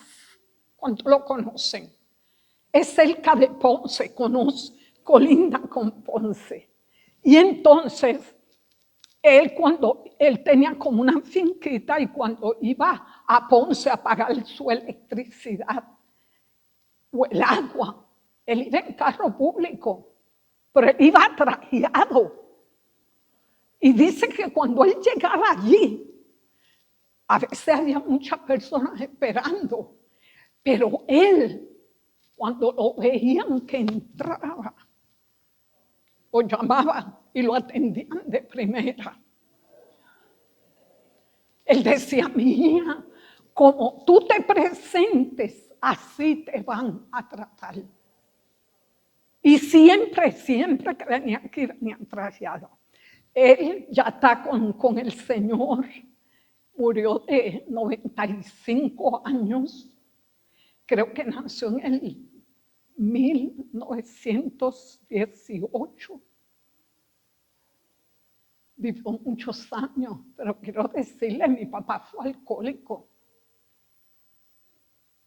¿Cuántos lo conocen? Es cerca de Ponce, colinda con Ponce. Y entonces, él tenía como una finquita y cuando iba a Ponce a pagar su electricidad o el agua, él iba en carro público, pero él iba trajeado. Y dice que cuando él llegaba allí, a veces había muchas personas esperando, pero él, cuando lo veían que entraba, lo llamaban y lo atendían de primera. Él decía, mi hija, como tú te presentes, así te van a tratar. Y siempre que venía aquí, venían trajeados. Él ya está con el Señor, murió de 95 años. Creo que nació en el 1918. Vivió muchos años, pero quiero decirle, mi papá fue alcohólico.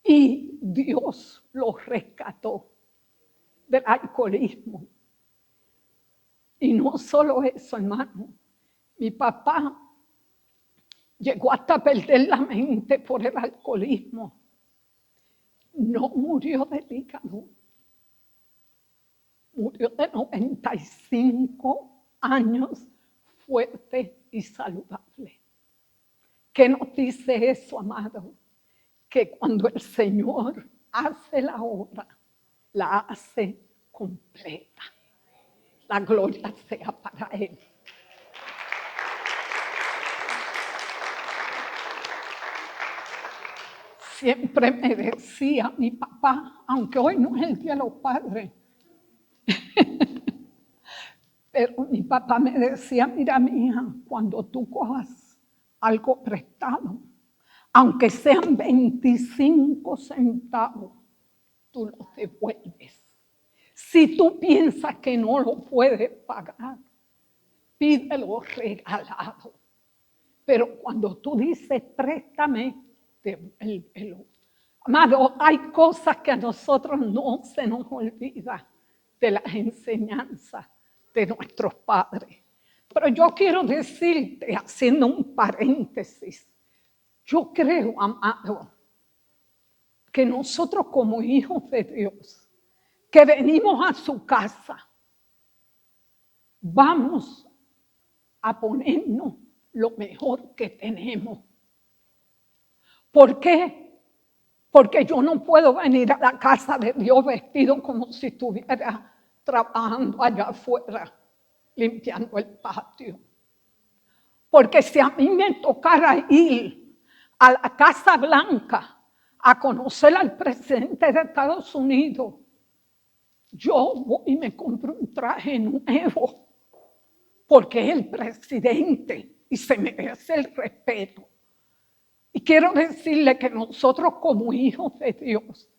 Y Dios lo rescató del alcoholismo. Y no solo eso, hermano. Mi papá llegó hasta perder la mente por el alcoholismo. No murió de hígado. Murió de 95 años, fuerte y saludable. ¿Qué nos dice eso, amado? Que cuando el Señor hace la obra, la hace completa. La gloria sea para Él. Siempre me decía mi papá, aunque hoy no es el Día de los Padres, pero mi papá me decía, mira, mi hija, cuando tú cojas algo prestado, aunque sean 25 centavos, tú lo devuelves. Si tú piensas que no lo puedes pagar, pídelo regalado. Pero cuando tú dices, préstame, devuélvelo. Amado, hay cosas que a nosotros no se nos olvida de las enseñanzas de nuestros padres. Pero yo quiero decirte, haciendo un paréntesis, yo creo, amado, que nosotros como hijos de Dios, que venimos a su casa, vamos a ponernos lo mejor que tenemos. ¿Por qué? Porque yo no puedo venir a la casa de Dios vestido como si estuviera trabajando allá afuera, limpiando el patio. Porque si a mí me tocara ir a la Casa Blanca a conocer al presidente de Estados Unidos, yo voy y me compro un traje nuevo, porque es el presidente y se merece el respeto. Y quiero decirle que nosotros como hijos de Dios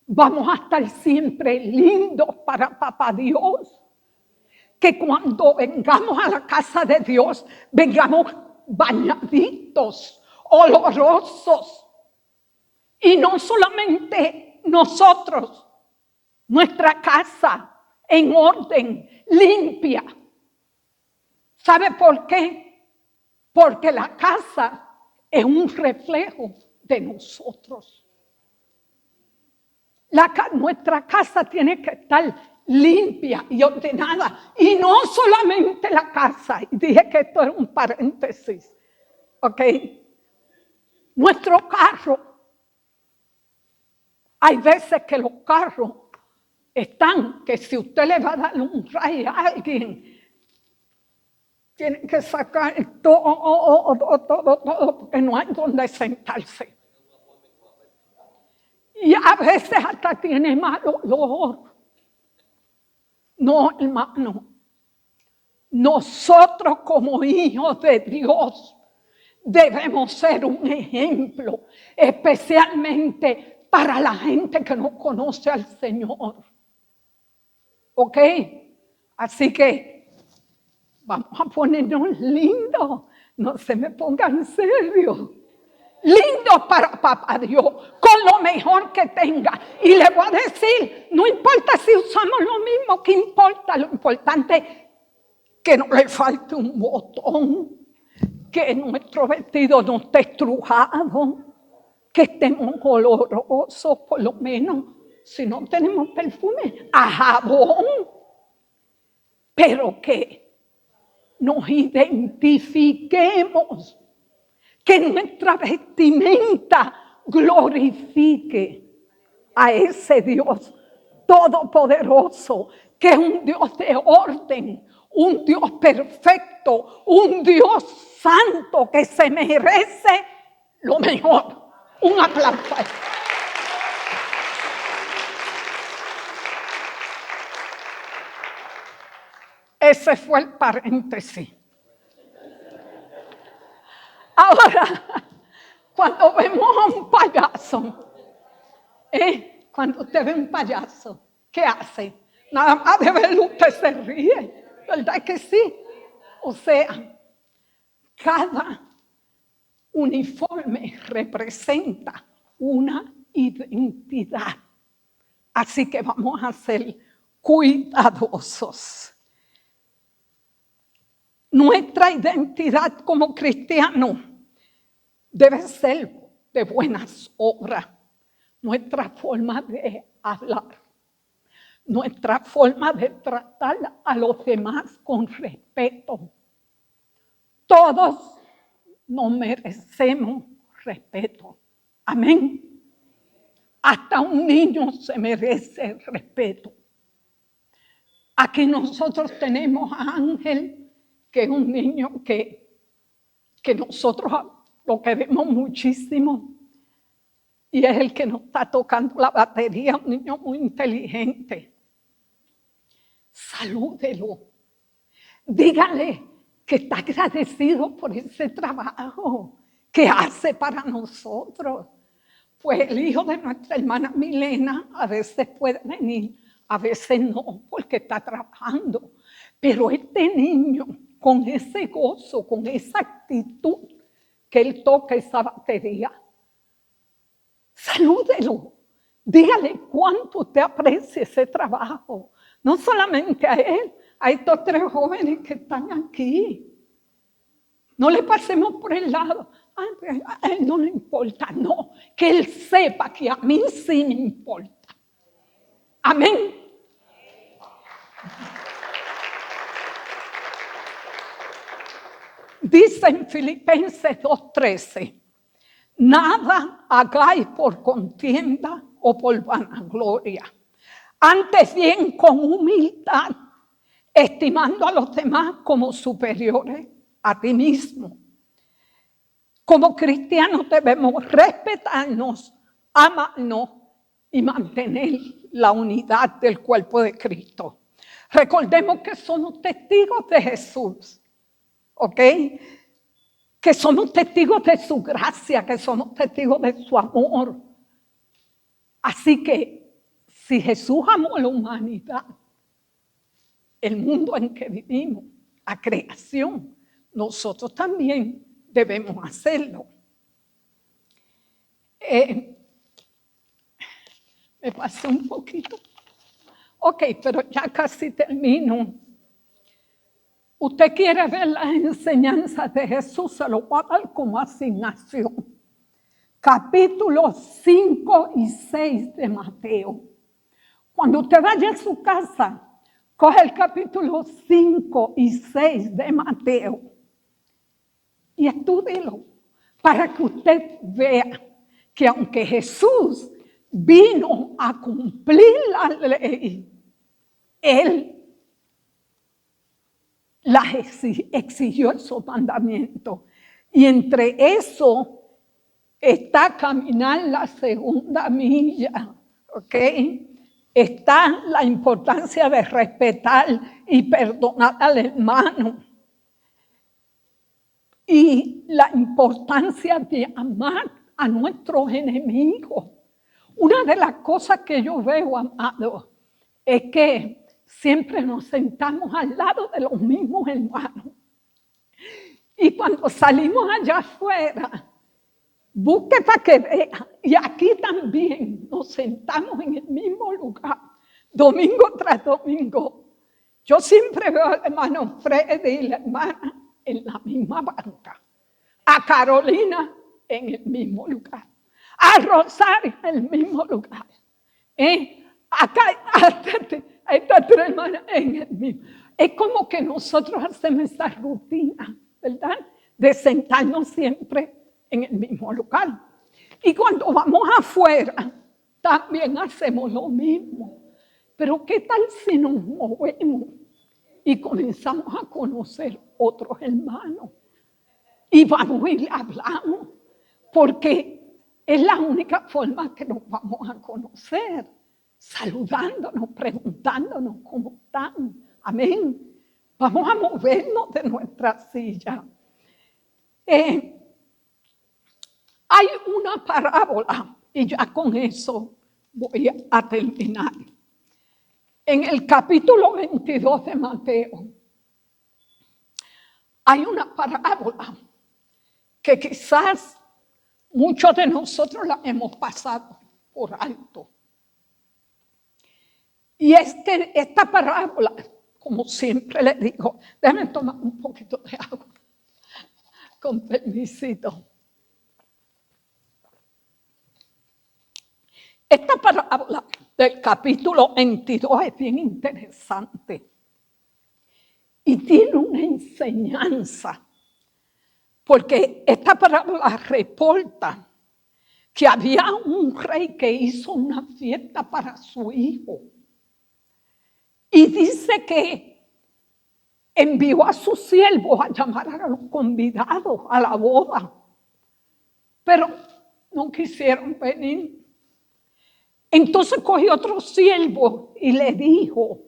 vamos a estar siempre lindos para Papá Dios. Que cuando vengamos a la casa de Dios, vengamos bañaditos, olorosos. Y no solamente nosotros, nuestra casa en orden, limpia. ¿Sabe por qué? Porque la casa es un reflejo de nosotros. Nuestra casa tiene que estar limpia y ordenada. Y no solamente la casa. Dije que esto era un paréntesis. ¿Ok? Nuestro carro. Hay veces que los carros están, que si usted le va a dar un ray a alguien, tienen que sacar todo, porque no hay donde sentarse. Y a veces hasta tiene mal olor. No, hermano. Nosotros como hijos de Dios debemos ser un ejemplo, especialmente para la gente que no conoce al Señor. ¿Ok? Así que vamos a ponernos lindos. No se me pongan serio. Lindo para Papá Dios, con lo mejor que tenga. Y le voy a decir, no importa si usamos lo mismo, ¿qué importa? Lo importante es que no le falte un botón, que nuestro vestido no esté estrujado, que estemos olorosos, por lo menos, si no tenemos perfume, a jabón, pero que nos identifiquemos. Que nuestra vestimenta glorifique a ese Dios todopoderoso, que es un Dios de orden, un Dios perfecto, un Dios santo que se merece lo mejor. Un aplauso. Ese fue el paréntesis. Ahora, cuando vemos a un payaso, cuando usted ve un payaso, ¿Qué hace? Nada más de verlo usted se ríe, ¿verdad que sí? O sea, cada uniforme representa una identidad. Así que vamos a ser cuidadosos. Nuestra identidad como cristianos debe ser de buenas obras. Nuestra forma de hablar, nuestra forma de tratar a los demás con respeto. Todos nos merecemos respeto. Amén. Hasta un niño se merece respeto. Aquí nosotros tenemos a Ángel, que es un niño que nosotros lo queremos muchísimo. Y es el que nos está tocando la batería, un niño muy inteligente. Salúdelo. Dígale que está agradecido por ese trabajo que hace para nosotros. Pues el hijo de nuestra hermana Milena a veces puede venir, a veces no, porque está trabajando. Pero este niño, con ese gozo, con esa actitud, que él toca esa batería, salúdelo. Dígale cuánto usted aprecia ese trabajo. No solamente a él, a estos 3 jóvenes que están aquí. No le pasemos por el lado. A él no le importa, no. Que él sepa que a mí sí me importa. Amén. Dice en Filipenses 2:13, nada hagáis por contienda o por vanagloria. Antes bien, con humildad, estimando a los demás como superiores a ti mismo. Como cristianos debemos respetarnos, amarnos y mantener la unidad del cuerpo de Cristo. Recordemos que somos testigos de Jesús, ¿ok? Que somos testigos de su gracia, que somos testigos de su amor. Así que si Jesús amó a la humanidad, el mundo en que vivimos, la creación, nosotros también debemos hacerlo. Me pasé un poquito. Ok, pero ya casi termino. Usted quiere ver las enseñanzas de Jesús, se lo voy a dar como asignación. Capítulos 5 y 6 de Mateo. Cuando usted vaya a su casa, coge el capítulo 5 y 6 de Mateo y estúdielo para que usted vea que aunque Jesús vino a cumplir la ley, Él las exigió esos mandamientos. Y entre eso está caminar la segunda milla, ¿ok? Está la importancia de respetar y perdonar al hermano. Y la importancia de amar a nuestros enemigos. Una de las cosas que yo veo, amados, es que siempre nos sentamos al lado de los mismos hermanos. Y cuando salimos allá afuera, busque para que vea. Y aquí también nos sentamos en el mismo lugar, domingo tras domingo. Yo siempre veo al hermano Freddy y la hermana en la misma banca. A Carolina en el mismo lugar. A Rosario en el mismo lugar. Acá a estas 3 hermanas en el mismo. Es como que nosotros hacemos esa rutina, ¿verdad? De sentarnos siempre en el mismo lugar. Y cuando vamos afuera, también hacemos lo mismo. Pero ¿qué tal si nos movemos y comenzamos a conocer otros hermanos? Y vamos y le hablamos, porque es la única forma que nos vamos a conocer, saludándonos, preguntándonos cómo están. Amén. Vamos a movernos de nuestra silla. Hay una parábola, y ya con eso voy a terminar. En el capítulo 22 de Mateo hay una parábola que quizás muchos de nosotros la hemos pasado por alto. Y es que esta parábola, como siempre le digo, déjame tomar un poquito de agua, con permisito. Esta parábola del capítulo 22 es bien interesante y tiene una enseñanza, porque esta parábola reporta que había un rey que hizo una fiesta para su hijo y dice que envió a sus siervos a llamar a los convidados a la boda, pero no quisieron venir. Entonces cogió otro siervo y le dijo: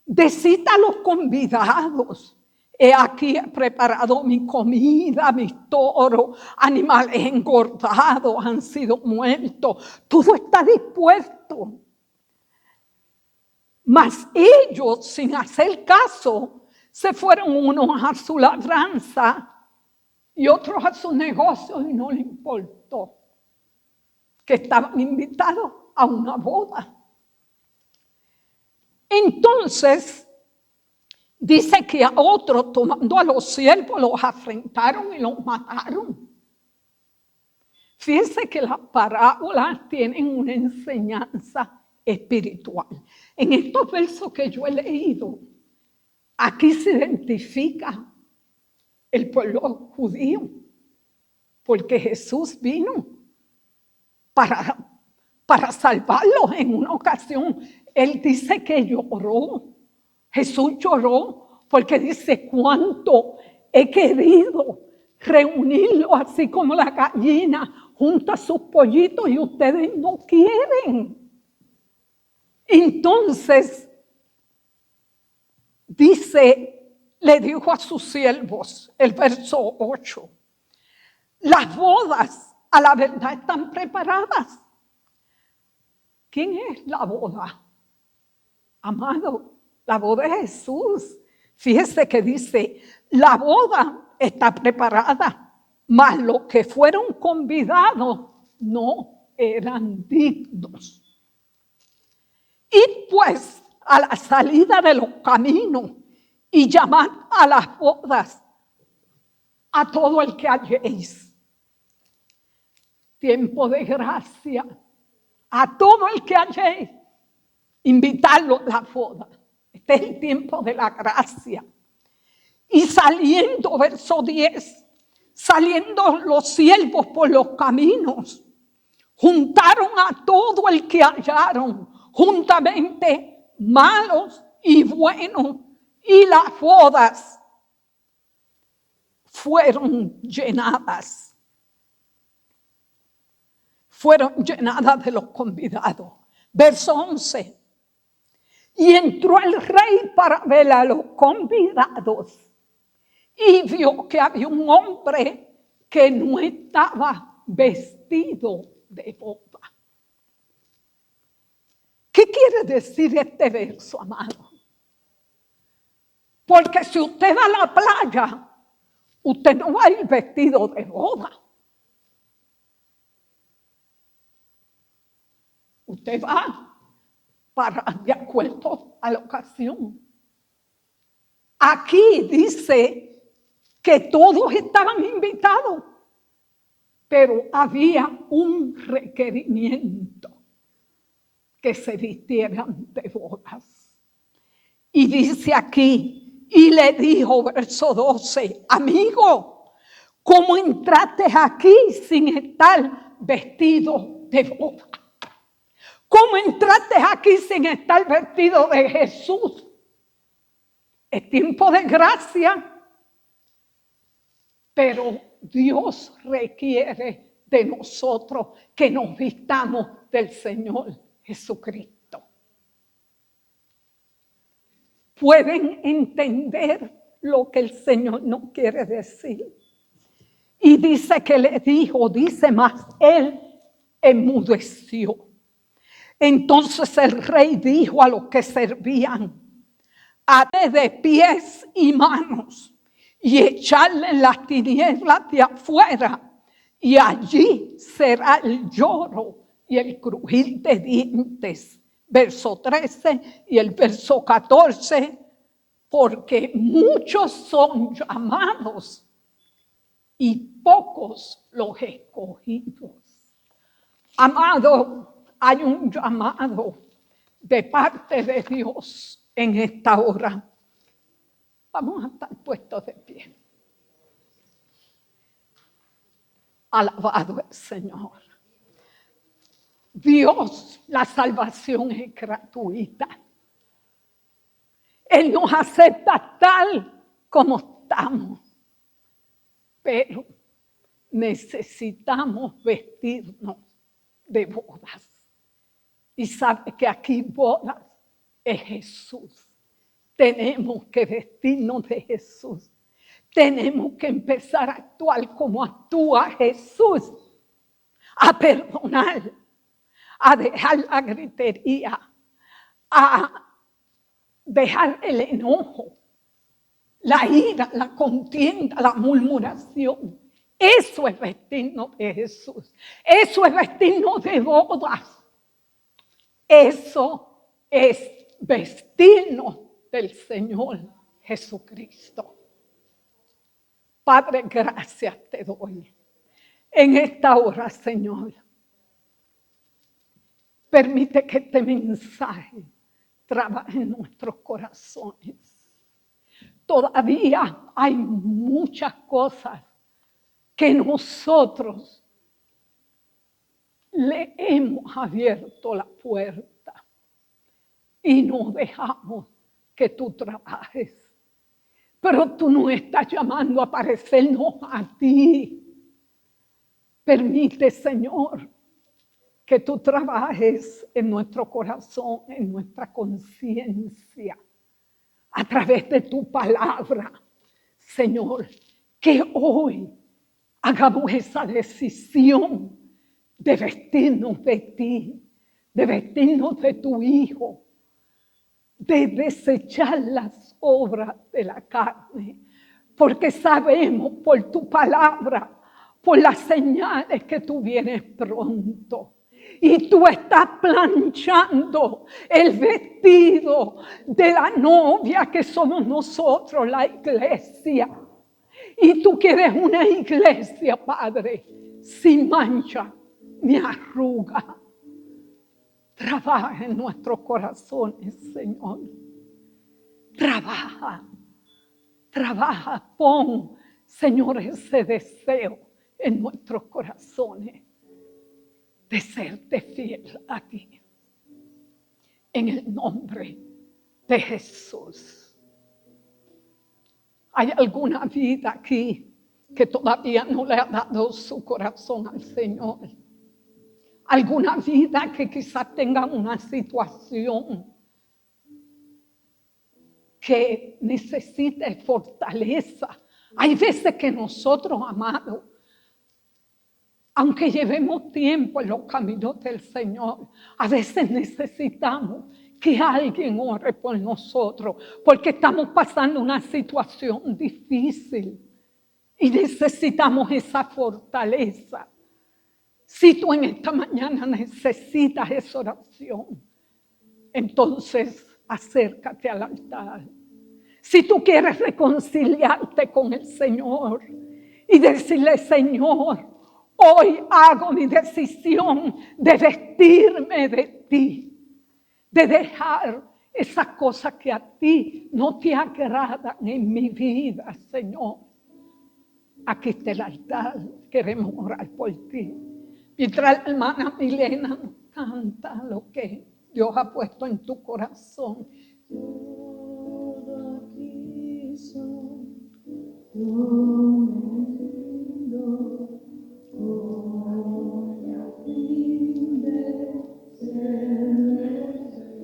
decid a los convidados, he aquí he preparado mi comida, mis toros, animales engordados han sido muertos, todo está dispuesto. Mas ellos, sin hacer caso, se fueron unos a su labranza y otros a su negocio, y no les importó que estaban invitados a una boda. Entonces dice que a otros, tomando a los siervos, los afrentaron y los mataron. Fíjense que las parábolas tienen una enseñanza espiritual. En estos versos que yo he leído, aquí se identifica el pueblo judío, porque Jesús vino para salvarlos. En una ocasión, Él dice que lloró. Jesús lloró porque dice: cuánto he querido reunirlo así como la gallina junta sus pollitos y ustedes no quieren. Entonces, dice, le dijo a sus siervos, el verso 8, las bodas a la verdad están preparadas. ¿Quién es la boda? Amado, la boda es Jesús. Fíjese que dice, la boda está preparada, mas los que fueron convidados no eran dignos. Y pues a la salida de los caminos y llamad a las bodas a todo el que halléis. Tiempo de gracia. A todo el que halléis, invitarlo a la boda. Este es el tiempo de la gracia. Y saliendo, verso 10, saliendo los siervos por los caminos, juntaron a todo el que hallaron, juntamente malos y buenos, y las bodas fueron llenadas. Fueron llenadas de los convidados. Verso 11. Y entró el rey para ver a los convidados y vio que había un hombre que no estaba vestido de boda. ¿Qué quiere decir este verso, amado? Porque si usted va a la playa, usted no va a ir vestido de boda. Usted va de acuerdo a la ocasión. Aquí dice que todos estaban invitados, pero había un requerimiento: que se vistieran de bodas. Y dice aquí, y le dijo, verso 12, amigo, ¿cómo entraste aquí sin estar vestido de boda? ¿Cómo entraste aquí sin estar vestido de Jesús? Es tiempo de gracia, pero Dios requiere de nosotros que nos vistamos del Señor Jesucristo. ¿Pueden entender lo que el Señor nos quiere decir? Y dice que le dijo, dice más, él enmudeció. Entonces el rey dijo a los que servían: até de pies y manos y echarle en las tinieblas de afuera, y allí será el lloro y el crujir de dientes. Verso 13 y el verso 14, porque muchos son llamados y pocos los escogidos. Amado, hay un llamado de parte de Dios en esta hora. Vamos a estar puestos de pie. Alabado el Señor. Dios, la salvación es gratuita. Él nos acepta tal como estamos. Pero necesitamos vestirnos de bodas. Y sabe que aquí bodas es Jesús. Tenemos que vestirnos de Jesús. Tenemos que empezar a actuar como actúa Jesús. A perdonar, a dejar la gritería, a dejar el enojo, la ira, la contienda, la murmuración. Eso es vestirnos de Jesús. Eso es vestirnos de bodas. Eso es vestirnos del Señor Jesucristo. Padre, gracias te doy en esta hora, Señor. Permite que este mensaje trabaje en nuestros corazones. Todavía hay muchas cosas que nosotros le hemos abierto la puerta y no dejamos que tú trabajes. Pero tú nos estás llamando a parecernos a ti. Permite, Señor, que tú trabajes en nuestro corazón, en nuestra conciencia, a través de tu palabra, Señor, que hoy hagamos esa decisión de vestirnos de ti, de vestirnos de tu Hijo, de desechar las obras de la carne, porque sabemos por tu palabra, por las señales que tú vienes pronto. Y tú estás planchando el vestido de la novia que somos nosotros, la iglesia. Y tú quieres una iglesia, Padre, sin mancha ni arruga. Trabaja en nuestros corazones, Señor. Trabaja, pon, Señor, ese deseo en nuestros corazones de serte fiel a ti. En el nombre de Jesús. ¿Hay alguna vida aquí que todavía no le ha dado su corazón al Señor? ¿Alguna vida que quizás tenga una situación que necesite fortaleza? Hay veces que nosotros, amados, aunque llevemos tiempo en los caminos del Señor, a veces necesitamos que alguien ore por nosotros, porque estamos pasando una situación difícil y necesitamos esa fortaleza. Si tú en esta mañana necesitas esa oración, entonces acércate al altar. Si tú quieres reconciliarte con el Señor y decirle: Señor, hoy hago mi decisión de vestirme de ti, de dejar esas cosas que a ti no te agradan en mi vida, Señor. Aquí está el altar, queremos orar por ti. Mientras la hermana Milena nos canta lo que Dios ha puesto en tu corazón. Todo aquí son,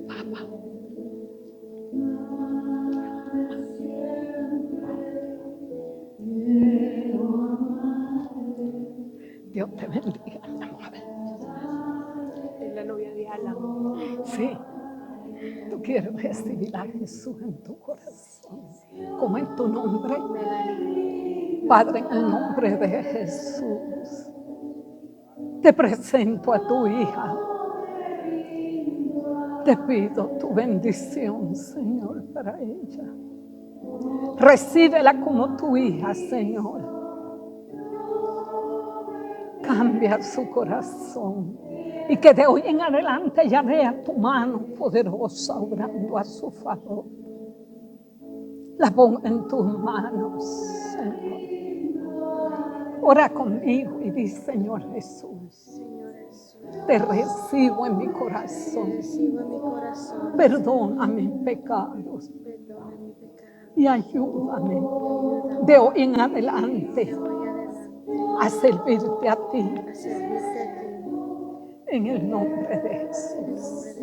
Papá. Dios te bendiga, amor. Aleluya, Diana. Sí. Tú quieres recibir a Jesús en tu corazón. Como en tu nombre. Padre, en el nombre de Jesús, te presento a tu hija. Te pido tu bendición, Señor, para ella. Recíbela como tu hija, Señor. Cambia su corazón. Y que de hoy en adelante ella vea tu mano poderosa obrando a su favor. La pongo en tus manos, Señor. Ora conmigo y di, Señor Jesús, te recibo en mi corazón. Perdona mis pecados. Y ayúdame de hoy en adelante a servirte a ti. En el nombre de Jesús.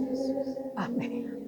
Amén.